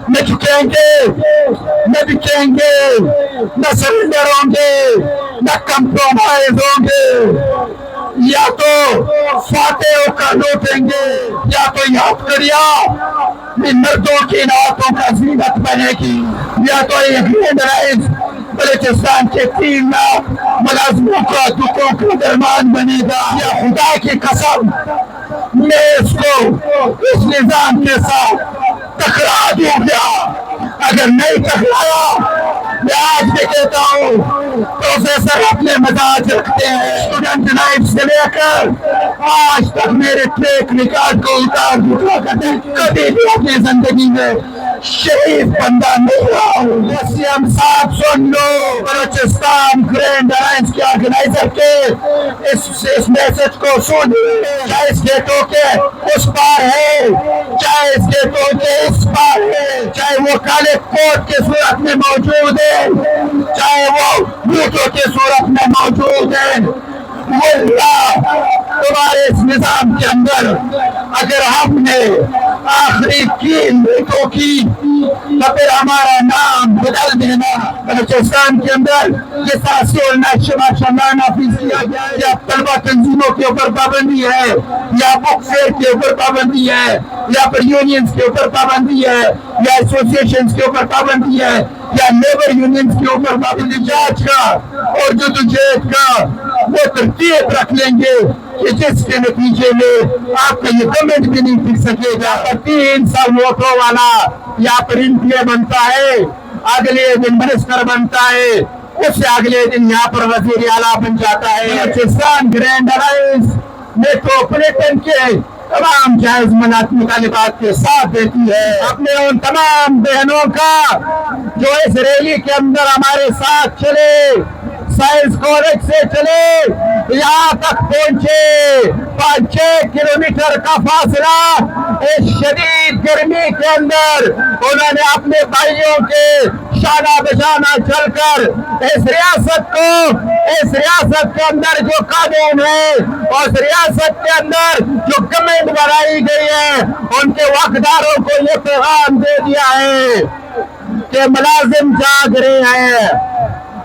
نہ جھکیں گے، نہ بکیں گے، نہ سرنڈر ہوں گے، نہ کمپرومائز ہوں گے. یا تو فاتحوں کا لوٹیں گے، یا تو یاد کریا مردوں کی نعتوں کا زینت بنے گی، یا تو ایک گرینڈ رائز بلوچستان کے 3 لاکھ ملازموں کا دکھوں کا درمان بنے گا. یا خدا کی قسم میں اس کو اس نظام کے ساتھ ٹکرا دوں گا. اگر نہیں ٹکرایا میں آج بھی کہتا ہوں پروفیسر اپنے مزاج رکھتے ہیں. اسٹوڈنٹ لائف سے لے کر آج تک میرے ٹریک ریکارڈ کو اتار دکھا کر کبھی بھی اپنی زندگی میں شریف بندہ نہیں رہا ہوں. ہم صاحب سن لو، بلوچستان گرینڈ الائنس کے آرگنائزر کے اس میسج کو سن. چاہے اس گیٹوں کے اس پار ہے، چاہے اس گیٹوں کے اس پار ہے، چاہے وہ کالے کوٹ کی صورت میں موجود ہے، چاہے وہ بوٹوں کی صورت میں موجود ہے. واللہ تمہارے اس نظام کے اندر اگر ہم نے آخری 3 منٹوں کی تو پھر ہمارا نام بدل دینا. بلوچستان کے اندر یہ تحصیل نافذ کیا گیا، یا طلبہ تنظیموں کے اوپر پابندی ہے، یا بک فیئر کے اوپر پابندی ہے، یا پھر یونینز کے اوپر پابندی ہے، یا ایسوسیشنز کے اوپر پابندی ہے، یا لیبر یونینز کے اوپر پابندی. جانچ کا اور جدوجہد کا وہ ترتیب رکھ لیں گے کہ جس کے نتیجے میں آپ کا یہ گورنمنٹ بھی نہیں ٹک سکے گا. 300 ووٹوں والا یا پر انٹیے بنتا ہے، اگلے دن منسٹر بنتا ہے، اس سے اگلے دن یہاں پر وزیر اعلیٰ بن جاتا ہے. بلوچستان گرینڈ الائنس میٹروپولیٹن کے تمام جائز مطالبات کے ساتھ دیتی ہے. اپنے ان تمام بہنوں کا جو اس ریلی کے اندر ہمارے ساتھ چلے، سائنس کالج سے چلے یہاں تک پہنچے، 5-6 کلومیٹر کا فاصلہ اس شدید گرمی کے اندر انہوں نے اپنے بھائیوں کے شانہ بشانہ چل کر اس ریاست کے اندر جو قانون ہے، اس ریاست کے اندر جو گورنمنٹ بنائی گئی ہے، ان کے وقتداروں کو یہ پیغام دے دیا ہے کہ ملازم جاگ رہے ہیں.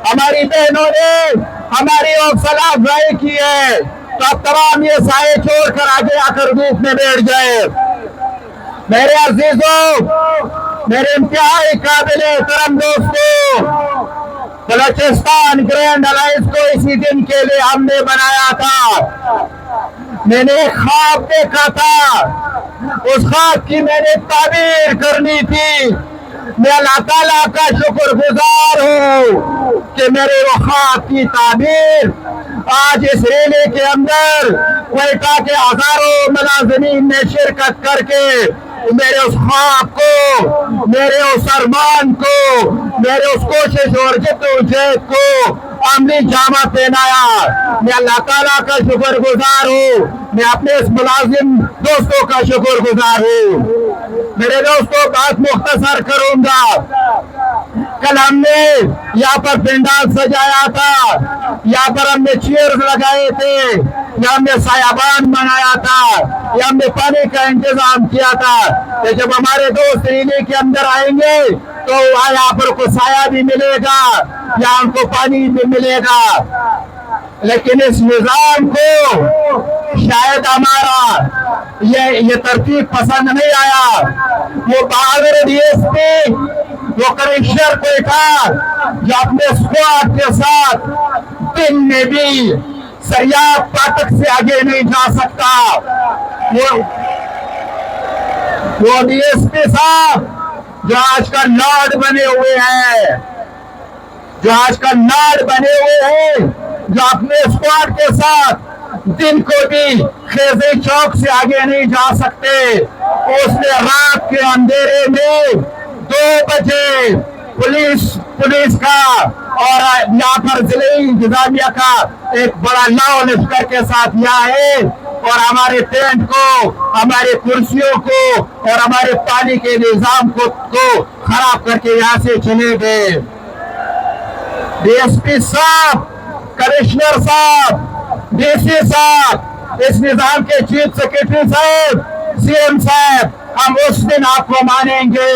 ہماری بہنوں نے ہماری حوصلہ افزائی کی ہے، تو اب تمام یہ سائے چھوڑ کر آگے آ کر دھوپ میں بیٹھ جائے. میرے عزیزوں، میرے انتہائی قابل احترام دوستوں، بلوچستان گرینڈ الائنس کو اسی دن کے لیے ہم نے بنایا تھا. میں نے ایک خواب دیکھا تھا، اس خواب کی میں نے تعبیر کرنی تھی. میں اللہ تعالیٰ کا شکر گزار ہوں کہ میرے وہ خواب کی تعبیر آج اس ریلی کے اندر کوئٹہ کے ہزاروں ملازمین نے شرکت کر کے میرے اس خواب کو، میرے اس ارمان کو، میرے اس کوشش اور جدوجہد کو عملی جامہ پہنایا. میں اللہ تعالیٰ کا شکر گزار ہوں، میں اپنے اس ملازم دوستوں کا شکر گزار ہوں. میرے دوستوں، بات مختصر کروں گا. کل ہم نے یہاں پر پنڈال سجایا تھا، یہاں پر ہم نے چیئرز لگائے تھے، یہاں ہم نے سایابان بنایا تھا، یہاں ہم نے پانی کا انتظام کیا تھا کہ جب ہمارے دوست ریلی کے اندر آئیں گے تو یہاں پر کو سایہ بھی ملے گا، یہاں ان کو پانی بھی ملے گا. لیکن اس نظام کو شاید ہمارا یہ ترتیب پسند نہیں آیا. وہ بہادر ڈی ایس پی، وہ کمشنر کوئٹہ جو اپنے اسکواڈ کے ساتھ دن میں بھی سریاب فاٹک سے آگے نہیں جا سکتا، وہ ڈی ایس پی صاحب جو آج کل لارڈ بنے ہوئے ہیں، جو اپنے اسکواڈ کے ساتھ دن کو بھی خیزی چوک سے آگے نہیں جا سکتے. اس نے رات کے اندھیرے میں 2 بجے پولیس کا اور یہاں پر ضلعی انتظامیہ کا ایک بڑا لاؤ لشکر کے ساتھ یہاں ہے، اور ہمارے ٹینٹ کو، ہمارے کرسیوں کو اور ہمارے پانی کے نظام کو خراب کر کے یہاں سے چلے گئے. ڈی ایس پی صاحب، کمشنر صاحب، ڈی سی صاحب، اس نظام کے چیف سیکرٹری صاحب، سی ایم صاحب، ہم اس دن آپ کو مانیں گے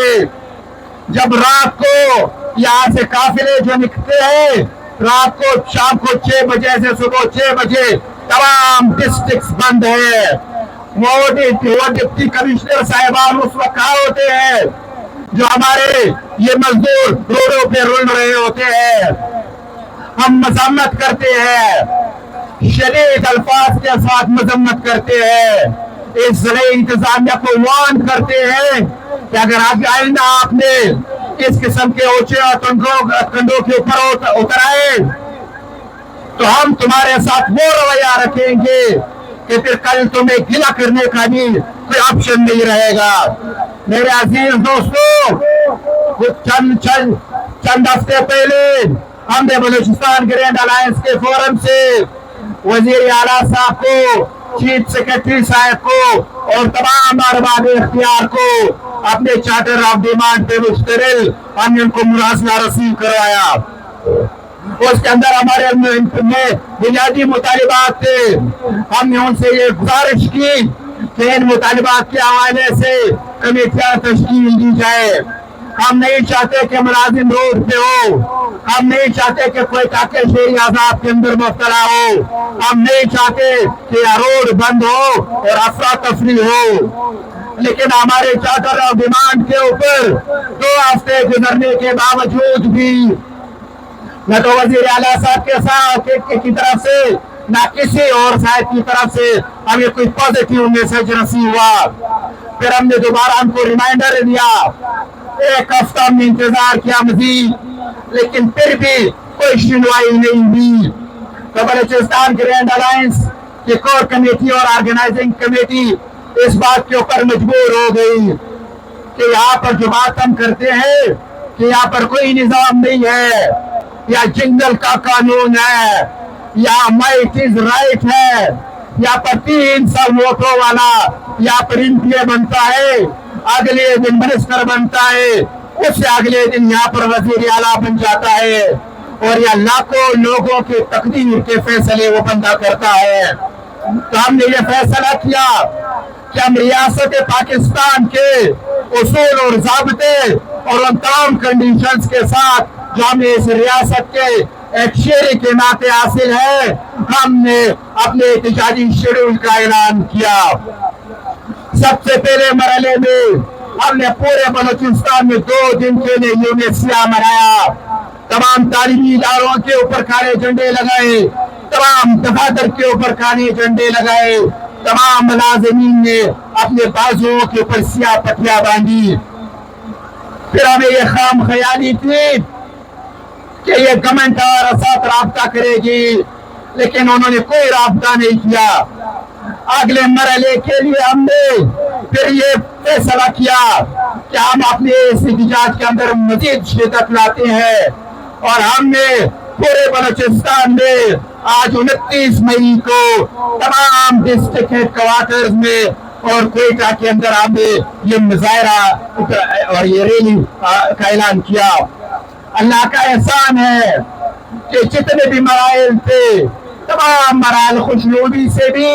جب رات کو یہاں سے قافلے جو نکلتے ہیں رات کو شام کو 6 بجے سے صبح 6 بجے تمام ڈسٹرکٹس بند ہے. وہ ڈپٹی کمشنر صاحبان اس وقت کہاں ہوتے ہیں جو ہمارے یہ مزدور روڈوں پہ رول رہے ہوتے ہیں. ہم مذمت کرتے ہیں, شدید الفاظ کے ساتھ مذمت کرتے ہیں, اس ضلعی انتظامیہ کو وارن کرتے ہیں کہ اگر آئندہ آپ نے اس قسم کے اونچے کنڈوں کے اوپر اتر آئے تو ہم تمہارے ساتھ وہ رویہ رکھیں گے کہ پھر کل تمہیں گلہ کرنے کا بھی کوئی آپشن نہیں رہے گا. میرے عزیز دوستو, چند ہفتے پہلے ہم نے بلوچستان گرینڈ الائنس کے فورم سے وزیر اعلیٰ صاحب کو, چیف سیکرٹری صاحب کو اور تمام ارباب اختیار کو اپنے چارٹر آف ڈیمانڈ پہ مشتمل ہم نے ان کو مراسلہ رسید کروایا. اس کے اندر ہمارے بنیادی مطالبات تھے. ہم نے ان سے یہ گزارش کی کہ ان مطالبات کے حوالے سے کمیٹیاں تشکیل دی جائے. ہم نہیں چاہتے کہ ملازم روڈ پہ ہو, ہم نہیں چاہتے کہ کوئی ٹاکے شیری عذاب کے اندر مبتلا ہو, ہم نہیں چاہتے کہ روڈ بند ہو اور افراتفری ہو. لیکن ہمارے چارٹر آف ڈیمانڈ کے اوپر 2 ہفتے گزرنے کے باوجود بھی نہ تو وزیر اعلیٰ صاحب کے ساتھ کی طرف سے نہ کسی اور صاحب کی طرف سے ہمیں کوئی پازیٹیو میسج نصیب ہوا. پھر ہم نے دوبارہ ان کو ریمائنڈر دیا, 1 ہفتہ ہم نے انتظار کیا مزید, لیکن پھر بھی کوئی سنوائی نہیں ہوئی. تو بلوچستان گرینڈ الائنس کی کور کمیٹی اور آرگنائزنگ کمیٹی اس بات کے اوپر مجبور ہو گئی کہ یہاں پر جو بات ہم کرتے ہیں کہ یہاں پر کوئی نظام نہیں ہے, یا جنگل کا قانون ہے, یا مائٹ از رائٹ ہے, یا پر 300 ووٹوں والا یا پر MP بنتا ہے, اگلے دن منسٹر بنتا ہے, اس سے اگلے دن یہاں پر وزیر اعلیٰ بن جاتا ہے, اور یا لاکھوں لوگوں کے تقدیر کے فیصلے وہ بندہ کرتا ہے. تو ہم نے یہ فیصلہ کیا کہ ہم ریاست پاکستان کے اصول اور ضابطے اور ان تمام کنڈیشنز کے ساتھ جو ہمیں اس ریاست کے ایک شہری کے ناطے حاصل ہے, ہم نے اپنے احتجاجی شیڈول کا اعلان کیا. سب سے پہلے مرحلے میں ہم نے پورے بلوچستان میں 2 دن کے لیے یوم سیاہ منایا. تمام تعلیمی اداروں کے اوپر کالے جھنڈے لگائے, تمام دفاتر کے اوپر کالے جھنڈے لگائے, تمام ملازمین نے اپنے بازوؤں کے اوپر سیاہ پٹیاں باندھی. پھر ہمیں یہ خام خیالی تھی کہ یہ گورنمنٹ ہمارے ساتھ رابطہ کرے گی, لیکن انہوں نے کوئی رابطہ نہیں کیا. اگلے مرحلے کے لیے ہم نے پھر یہ فیصلہ کیا کہ ہم اپنے اس احتجاج کے اندر مزید شدت لاتے ہیں, اور ہم نے پورے بلوچستان میں آج 29 مئی کو تمام ڈسٹرکٹ ہیڈ کوارٹرز میں اور کوئٹہ کے اندر ہم نے یہ مظاہرہ اور یہ ریلی کا اعلان کیا. اللہ کا احسان ہے کہ جتنے بھی مراحل تھے تمام مراحل خوشنودی سے بھی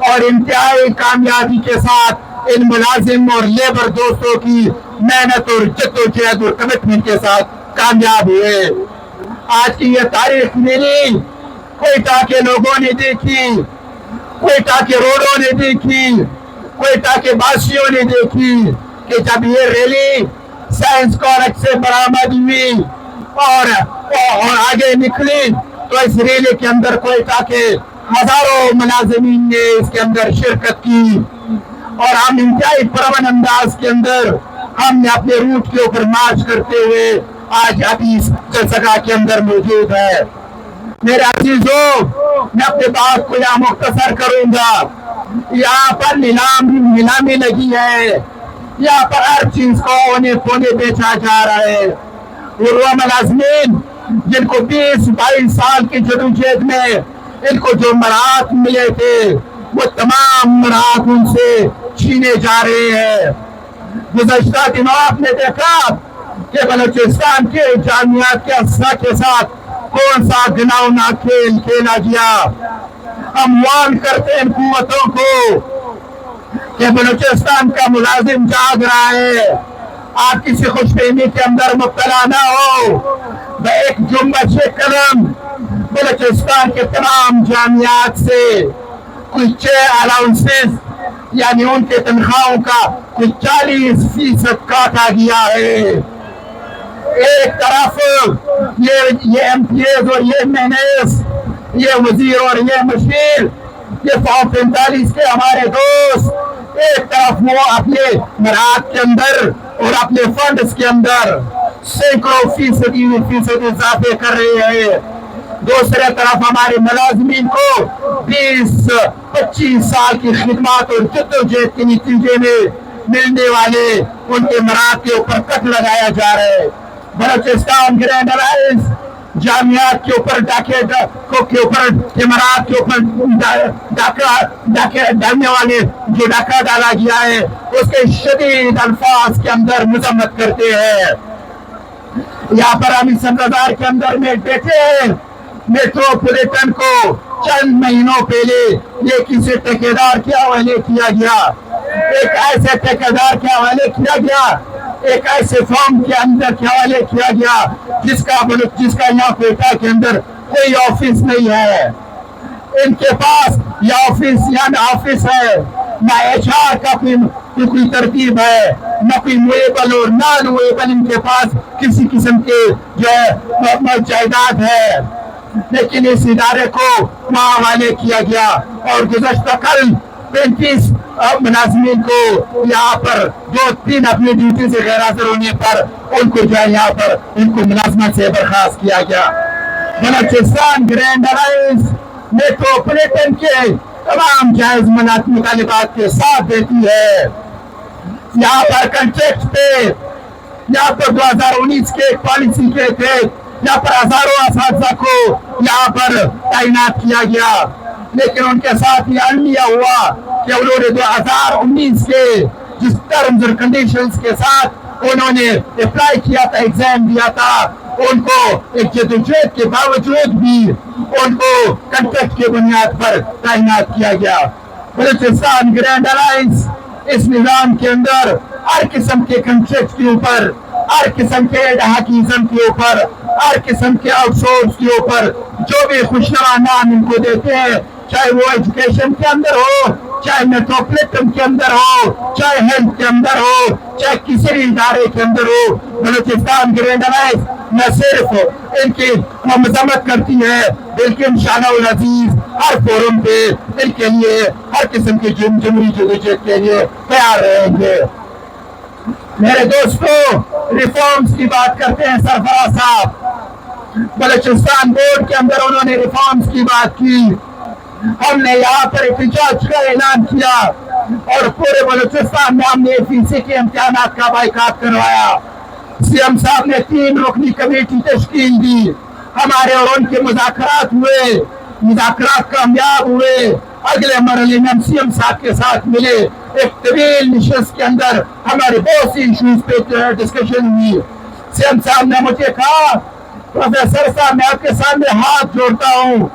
اور انتہائی کامیابی کے ساتھ ان ملازم اور لیبر دوستوں کی محنت اور جدوجہد اور کمٹمنٹ کے ساتھ کامیاب ہوئے. آج کی یہ تاریخ میری کوئٹہ کے لوگوں نے دیکھی, کوئٹہ کے روڈوں نے دیکھی, کوئٹہ کے باشیوں نے دیکھی کہ جب یہ ریلی سائنس کالج سے برآمد ہوئی اور آگے نکلی تو اس ریلی کے اندر کوئٹہ کے ہزاروں ملازمین نے اس کے اندر شرکت کی, اور ہم انتہائی پرامن انداز کے اندر ہم نے اپنے روٹ کے اوپر مارچ کرتے ہوئے آج ابھی اس جلسہ کے اندر موجود ہے. میرے عزیزوں, میں اپنے بات کو یہاں مختصر کروں گا. یہاں پر نیلامی لگی ہے, یہاں پر ہر چیز کو اونے پونے بیچا جا رہا ہے. وہ ملازمین جن کو 20-22 سال کی جدوجہد میں ان کو جو مراحت ملے تھے وہ تمام مراحت ان سے چھینے جا رہے ہیں. گزشتہ دنوں آپ نے دیکھا کہ بلوچستان کے جامعات کے اساتذہ کے ساتھ کون سا گناؤنا کھیل کھیلا گیا. ہم وارن کرتے ہیں قوتوں کو کہ بلوچستان کا ملازم جاگ رہا ہے, آپ کسی خوش فہمی کے اندر مبتلا نہ ہو. ایک جنبش قدم بلوچستان کے تمام جامعات سے کچھ الاؤنسز یعنی ان کے تنخواہوں کا کچھ 40% کاٹا گیا ہے. ایک طرف یہ ایم پی ایز اور یہ مینیس، یہ وزیر اور یہ مشیر، یہ فارم 45 کے ہمارے دوست، ایک طرف وہ اپنے مراحت کے اندر اور اپنے فنڈز کے اندر سینکڑوں فیصد اضافے کر رہے ہیں. دوسرے طرف ہمارے ملازمین کو 20-25 سال کی خدمات اور جدوجہد کے نتیجے میں ملنے والے ان کے مراحت کے اوپر کٹ لگایا جا رہا ہے. بلوچستان گرینڈ الائنس جامعات کے اوپر امارات کے اوپر ڈاکہ ڈالنے والے جو ڈاکہ ڈالا گیا ہے اس کے شدید الفاظ کے اندر مذمت کرتے ہیں. یہاں پر ہم اس انتظار کے اندر میں بیٹھے ہیں. میٹروپولیٹن کو چند مہینوں پہلے یہ کسی ٹھیکیدار کے حوالے کیا گیا، ایک ایسے ٹھیکیدار کے حوالے کیا گیا، ایک ایسے فرم کے اندر کے حوالے کیا گیا جس کا یہاں کوئٹہ کے اندر کوئی آفس نہیں ہے. ان کے پاس یہ آفس ہے، نہ ایچ آر کا کوئی ترتیب ہے، نہ کوئی مویبل اور نان مویبل ان کے پاس کسی قسم کے جو ہے جائیداد ہے. لیکن اس ادارے کو وہاں حوالے کیا گیا اور گزشتہ کل 35 ملازمین کو یہاں پر 2-3 اپنی ڈیوٹی سے غیر حاضر ہونے پر ان کو جو ہے یہاں پر ان کو ملازمت سے برخاست کیا گیا. بلوچستان گرینڈ الائنس میٹروپولیٹن کے تمام جائز مطالبات کے ساتھ دیتی ہے. یہاں پر کنٹریکٹ پہ یہاں پر 2019 کے ایک پالیسی کے تحت یہاں پر ہزاروں اساتذہ کو یہاں پر تعینات کیا گیا، لیکن ان کے ساتھ یہ المیہ ہوا کہ انہوں نے 2019 کے جس ٹرمز اور کنڈیشنز کے ساتھ انہوں نے اپلائی کیا تھا، ایگزام دیا تھا، ان کو ایک جدوجہد کے باوجود بھی ان کو کنٹریکٹ کے بنیاد پر تعینات کیا گیا. بلوچستان گرینڈ الائنس اس نظام کے اندر ہر قسم کے کنٹریکٹ کے اوپر، ہر قسم کے ڈھاکیزم کے اوپر، ہر قسم کے آؤٹ سورس کے اوپر جو بھی خوشنما نام ان کو دیتے ہیں، چاہے وہ ایجوکیشن کے اندر ہو، چاہے میٹروپولیٹن کے اندر ہو، چاہے ہیلتھ کے اندر ہو، چاہے کسی بھی ادارے کے اندر ہو، بلوچستان گرینڈ الائنس نہ صرف ان کی مذمت کرتی ہے بلکہ انشاءاللہ العزیز ہر فورم پہ ان کے لیے ہر قسم کی جمہوری جدوجہد کے لیے تیار رہیں گے. میرے دوستوں، ریفارمز کی بات کرتے ہیں سرفراز صاحب. بلوچستان بورڈ کے اندر انہوں نے ریفارمز کی بات کی. ہم نے یہاں پر احتجاج کا اعلان کیا اور پورے بلوچستان میں ہم نے FEC کے امتحانات کا بائیکاٹ کروایا. سی ایم صاحب نے 3 رکنی کمیٹی تشکیل دی. ہمارے اور ان کے مذاکرات ہوئے، مذاکرات کامیاب ہوئے. اگلے مرحلے میں ہم سی ایم صاحب کے ساتھ ملے. ایک طویل نشست کے اندر ہمارے بہت سی ایشوز پہ ڈسکشن ہوئی. سی ایم صاحب نے مجھے کہا پروفیسر صاحب میں آپ کے سامنے ہاتھ جوڑتا ہوں،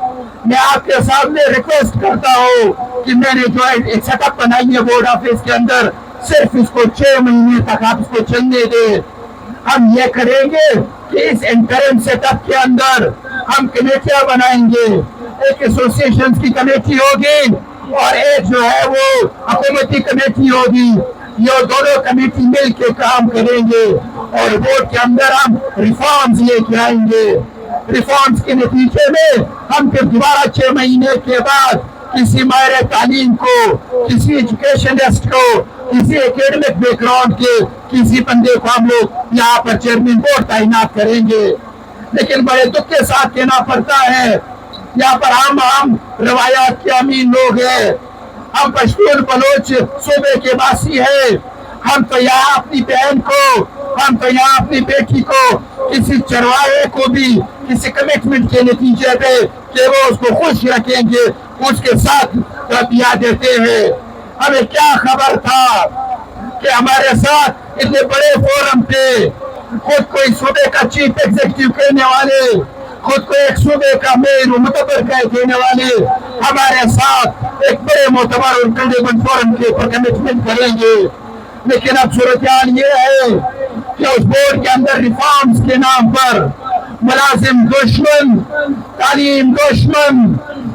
میں آپ کے سامنے ریکویسٹ کرتا ہوں کہ میں نے جو ایک سیٹ اپ بنائی ہے بورڈ آفس کے اندر، صرف اس کو 6 مہینے تک آپ اس کو چلنے دیں. ہم یہ کریں گے کہ اس انٹرم سیٹ اپ کے اندر ہم کمیٹیاں بنائیں گے. ایک ایسوسیشن کی کمیٹی ہوگی اور ایک جو ہے وہ حکومتی کمیٹی ہوگی. یہ دونوں کمیٹی مل کے کام کریں گے اور بورڈ کے اندر ہم ریفارمز لے کے آئیں گے. ریفارمز کے نتیجے میں ہم پھر دوبارہ 6 مہینے کے بعد کسی ماہر تعلیم کو، کسی ایجوکیشنسٹ کو، کسی اکیڈمک بیک گراؤنڈ کے کسی بندے کو ہم لوگ یہاں پر چیئرمین بورڈ تعینات کریں گے. لیکن بڑے دکھ کے ساتھ کہنا پڑتا ہے یہاں پر ہم روایات کے امین لوگ ہیں. ہم پشتون بلوچ صوبے کے باسی ہیں. ہم تو یہاں اپنی بہن کو، ہم تو یہاں اپنی بیٹی کو کسی چرواہے کو بھی کسی کمٹمنٹ کے نتیجے پہ کہ وہ اس کو خوش رکھیں گے اس کے ساتھ دیا دیتے ہیں. ہمیں کیا خبر تھا کہ ہمارے ساتھ اتنے بڑے فورم پہ خود کوئی صوبے کا چیف ایگزیکٹو کہنے والے، خود کو ایک صوبے کا میر و متبر کہنے والے ہمارے ساتھ ایک بڑے معتبر اور کردے بند فورم کے اوپر کمٹمنٹ کریں گے. لیکن اب صورتحال یہ ہے کہ اس بورڈ کے اندر ریفارمز کے نام پر ملازم دشمن، تعلیم دشمن،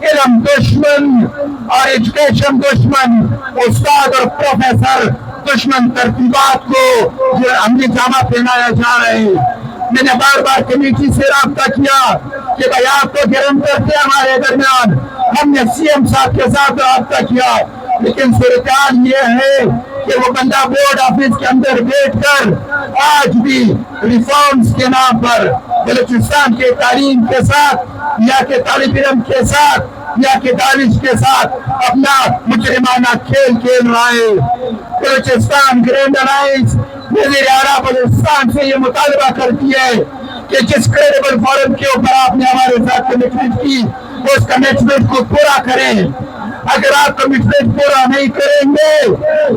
علم دشمن اور ایجوکیشن دشمن، استاد اور پروفیسر دشمن ترتیبات کو جو عملی جامہ پہنایا جا رہے ہیں۔ میں نے بار بار کمیٹی سے رابطہ کیا کہ بھائی آپ کو گرانٹر تھے ہمارے درمیان، ہم نے سی ایم صاحب کے ساتھ رابطہ کیا، لیکن صورتحال یہ ہے کہ وہ بندہ بورڈ آفس کے اندر بیٹھ کر آج بھی ریفارمز کے نام پر بلوچستان کے تعلیم کے ساتھ یا کہ طالب علم کے ساتھ یا کہ دانش کے ساتھ اپنا مجرمانہ کھیل کھیل رہا ہے۔ بلوچستان گرینڈ الائنس وزیر اعلیٰ بلوچستان سے یہ مطالبہ کرتی ہے کہ جس کریڈیبل فورم کے اوپر آپ نے ہمارے ساتھ کمٹمنٹ کی اس کمٹمنٹ کو پورا کریں۔ اگر آپ کمٹمنٹ پورا نہیں کریں گے،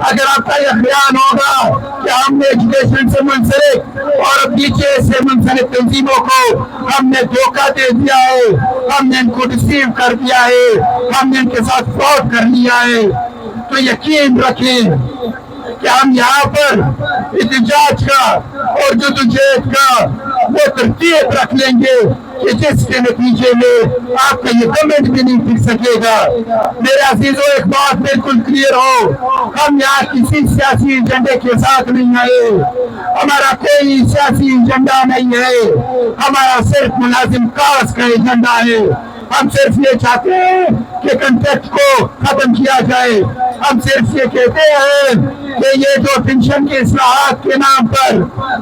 اگر آپ کا یہ خیال ہوگا کہ ہم نے ایجوکیشن سے منسلک اور پیچھے سے منسلک تنظیموں کو ہم نے دھوکہ دے دیا ہے، ہم نے ان کو ڈسیو کر دیا ہے، ہم نے ان کے ساتھ فراڈ کر لیا ہے، تو یقین رکھیں کہ ہم یہاں پر احتجاج کا اور جدوجہد کا وہ ترتیب رکھ لیں گے کہ جس کے نتیجے میں آپ کا یہ گورنمنٹ بھی نہیں ٹک سکے گا۔ میرے عزیزوں، ایک بات بالکل کلیئر ہو، ہم یہاں کسی سیاسی ایجنڈے کے ساتھ نہیں آئے، ہمارا کوئی سیاسی ایجنڈا نہیں ہے، ہمارا صرف ملازم کاز کا ایجنڈا ہے۔ ہم صرف یہ چاہتے ہیں کہ کنٹریکٹ کو ختم کیا جائے، ہم صرف یہ کہتے ہیں کہ یہ جو پنشن کے اصلاحات کے نام پر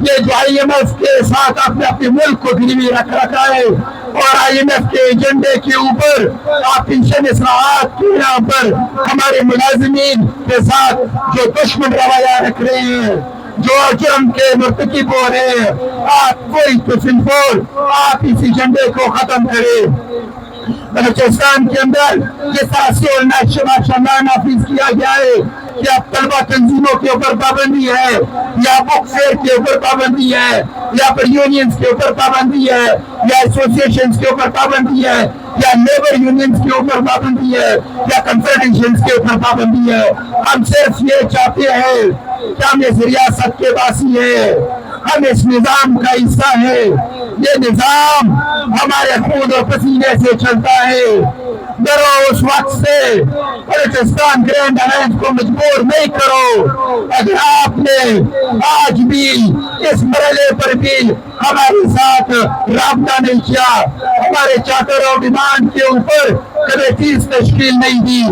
یہ جو آئی ایم ایف کے ساتھ اپنے ملک کو گروی رکھ رکھا ہے اور آئی ایم ایف کے ایجنڈے کے اوپر آپ پنشن اصلاحات کے نام پر ہمارے ملازمین کے ساتھ جو دشمن رویہ رکھ رہے ہیں، جو جرم کے مرتکب ہو رہے ہیں، آپ کوئی تو سنفور آپ اس ایجنڈے کو ختم کریں۔ بلوچستان کے اندر جس طرح سے ماشاءاللہ نافذ کیا گیا ہے کہ اب طلبہ تنظیموں کے اوپر پابندی ہے، یا بک فیئر کے اوپر پابندی ہے، یا پھر یونینز کے اوپر پابندی ہے، یا ایسوسیشنز کے اوپر پابندی ہے، یا لیبر یونینز کے اوپر پابندی ہے، یا کنفیڈریشنز کے اوپر پابندی ہے۔ ہم صرف یہ چاہتے ہیں کہ ہم اس ریاست کے باسی ہیں، ہم اس نظام کا حصہ ہے، یہ نظام ہمارے خون اور پسینے سے چلتا ہے۔ ڈرو اس وقت سے، بلوچستان گرینڈ الائنس کو مجبور نہیں کرو۔ اگر آپ نے آج بھی اس مرحلے پر بھی ہمارے ساتھ رابطہ نہیں کیا، ہمارے چارٹر اور ڈیمانڈ کے اوپر کمیٹیز تشکیل نہیں دی،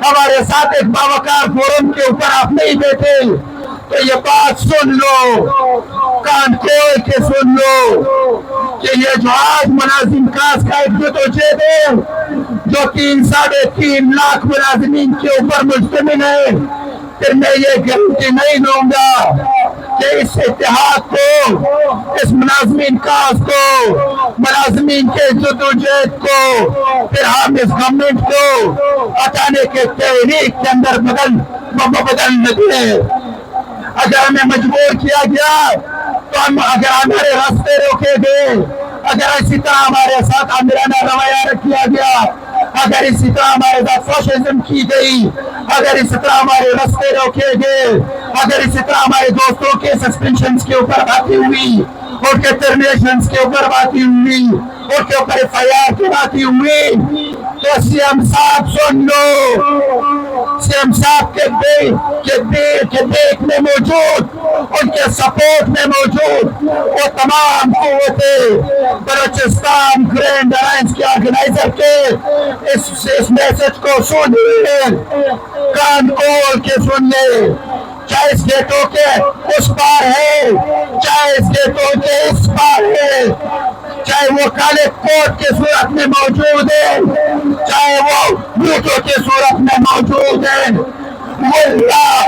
ہمارے ساتھ ایک باوقار فورم کے اوپر آپ نہیں بیٹھے، تو یہ بات سن لو، کان کھول کے سن لو کہ یہ جو آج ملازم کاز کا ایک جدوجہد ہے جو 3.5 لاکھ ملازمین کے اوپر مشتمل ہے، پھر میں یہ گارنٹی نہیں لوں گا کہ اس اتحاد کو، اس ملازمین کاز کو، ملازمین کے جدوجہد کو پھر ہم اس گورنمنٹ کو ہٹانے کے تحریک کے اندر بدل نہ دیں۔ اگر ہمیں مجبور کیا گیا تو اگر ہمارے راستے روکے گئے، اگر اسی طرح ہمارے ساتھ آمرانہ رویہ کیا گیا، اگر اسی طرح ہمارے ساتھ فاشزم کی گئی، اگر اسی طرح ہمارے راستے روکے گئے، اگر اسی طرح ہمارے دوستوں کے سسپینشنز کے اوپر باتیں ہوئی، اور کے ٹرمینیشنز کے اوپر باتیں ہوئی، اور کے اوپر ایف آئی آر کی باتیں ہوئی، تو سی ایم صاحب سن لو، سی ایم صاحب کے دیکھ میں موجود، ان کے سپورٹ میں موجود وہ تمام قوتیں بلوچستان گرینڈ الائنس کے آرگنائزر کے اس میسج کو سن لیں، کان کھول کے سن لیں، چاہے اس گیٹوں کے اس پار ہے، چاہے اس گیٹوں کے اس پار ہے، چاہے وہ کالے کوٹ کے صورت میں موجود ہے، چاہے وہ بوٹوں کے صورت میں موجود ہے، واللہ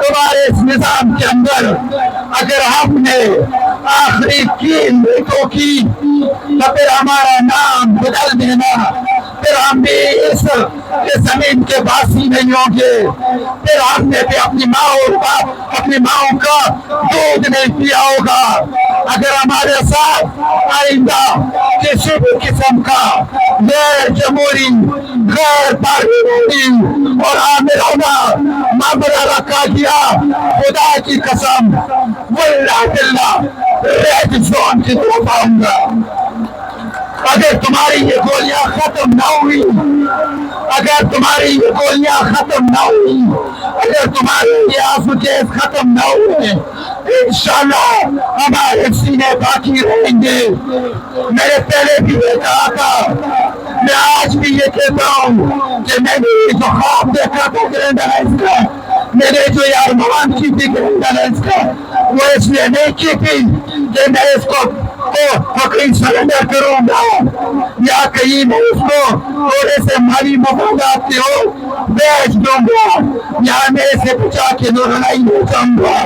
تمہارے اس نظام کے اندر اگر ہم نے آخری 3 منٹوں کی تو پھر ہمارا نام بدل دینا، پھر ہم بھی اس زمین کے باسی نہیں ہوں گے، پھر ہم نے بھی اپنی ماں کا دودھ نہیں پیا ہوگا۔ اگر ہمارے ساتھ آئندہ کسی بھی قسم کا غیر جمہوری غیر پارلیمانی اور آمرانہ معاملہ رکھا گیا، خدا کی قسم واللہ باللہ ریڈ زون کی طرف آؤں گا۔ اگر تمہاری یہ گولیاں ختم نہ ہوئی، اگر تمہاری یہ گولیاں ختم نہ ہوئی، اگر تمہاری یہ آنسو گیس ختم نہ ہوئے، انشاءاللہ ہمارے سینے باقی رہیں گے۔ میں نے پہلے بھی یہ کہا تھا، میں آج بھی یہ کہتا ہوں کہ میں نے جو خواب دیکھا تھا گرینڈ الائنس کا، میں نے جو یہ ارمان کی تھی گرینڈ الائنس کا، وہ اس لیے نہیں کی تھی کہ میں اس کو کہیں سرنڈر کروں گا یا کہیں میں اس کو تھوڑے سے مالی مفادات کے ہو بیچ دوں گا یا میں اسے بچا کے نورلائی ہو جاؤں گا۔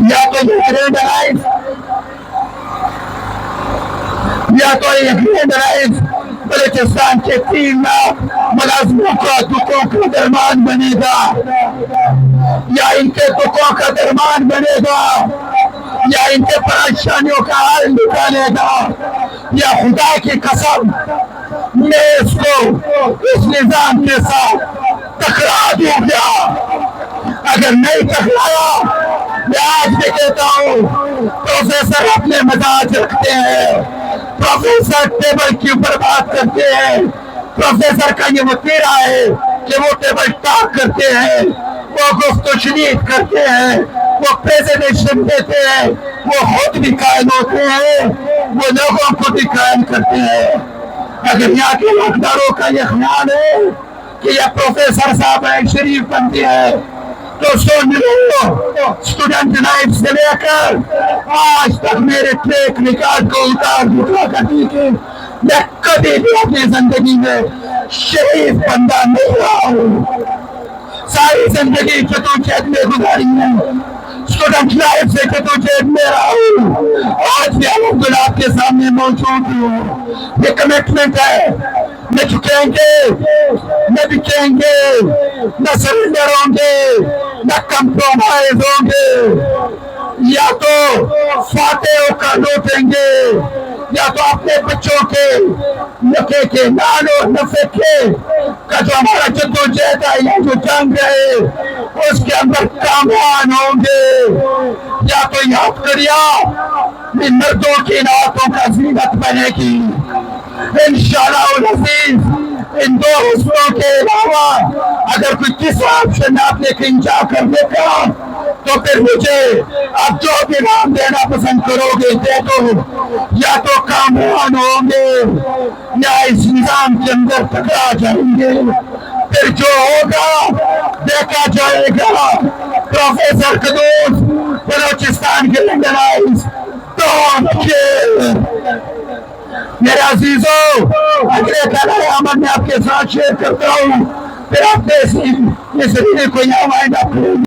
یا تو یہ گرینڈ الائنس بلوچستان کے 3 لاکھ ملازموں کا دکھوں کا درمان بنے گا، یا ان کے دکھوں کا درمان بنے گا، یا ان کے پریشانیوں کا حل نکالے گا، یا خدا کی قسم میں اس کو اس نظام کے ساتھ ٹکرا دوں گا۔ اگر نہیں ٹکرایا، میں آج بھی کہتا ہوں پروفیسر اپنے مزاج رکھتے ہیں، پروفیسر ٹیبل کے اوپر بات کرتے ہیں، پروفیسر کا یہ وطیرہ ہے کہ وہ ٹیبل ٹاک کرتے ہیں، وہ گفت و شنید کرتے ہیں، وہ پریزنٹیشن دیتے ہیں، وہ خود بھی قائل ہوتے ہیں، وہ لوگوں کو بھی قائل کرتے ہیں۔ اگر یہاں کے حقداروں کا یہ خیال ہے کہ یہ پروفیسر صاحب شریف بنتے ہیں تو سن لو، اسٹوڈنٹ لائف سے لے کر آج تک میرے ٹریک ریکارڈ کو اتار کر دیکھیں، میں کبھی بھی اپنی زندگی میں شریف بندہ نہیں رہا ہوں۔ ساری زندگی جدوجہد میں گزاری ہے، اسٹوڈنٹ لائف سے جدوجہد میں رہا ہوں، آج بھی الحمدللہ آپ کے سامنے موجود ہوں۔ یہ کمٹمنٹ ہے، نہ جھکیں گے، نہ بکیں گے، نہ سرنڈر ہوں گے، نہ کمپرومائز ہوں گے، یا تو فاتحوں کا لوٹیں گے یا تو اپنے بچوں کے نفع کے نالو نفع کے کا جو ہمارا جدوجہد ہے یا جو جنگ ہے اس کے اندر کامیاب ہوں گے، یا تو یاد کریا مردوں کی نعتوں کا زینت بنے گی انشاءاللہ العزیز۔ ان 2 حصوں کے علاوہ اگر کوئی تیسرا آپشن آپ نے کہیں جا کر دیکھا تو پھر مجھے آپ جو بھی نام دینا پسند کرو گے دے دو، یا تو کامیاب ہوں گے یا اس نظام کے اندر ٹکرا جائیں گے، پھر جو ہوگا دیکھا جائے گا۔ پروفیسر قدوس بلوچستان کے لیڈرائز ڈونٹ کیئر۔ میرے عزیزوں، اگلے پہلے عمل میں آپ کے ساتھ شیئر کرتا ہوں، پھر آپ نے اس ریلی کو یہاں وائنڈ اپ کریں گے۔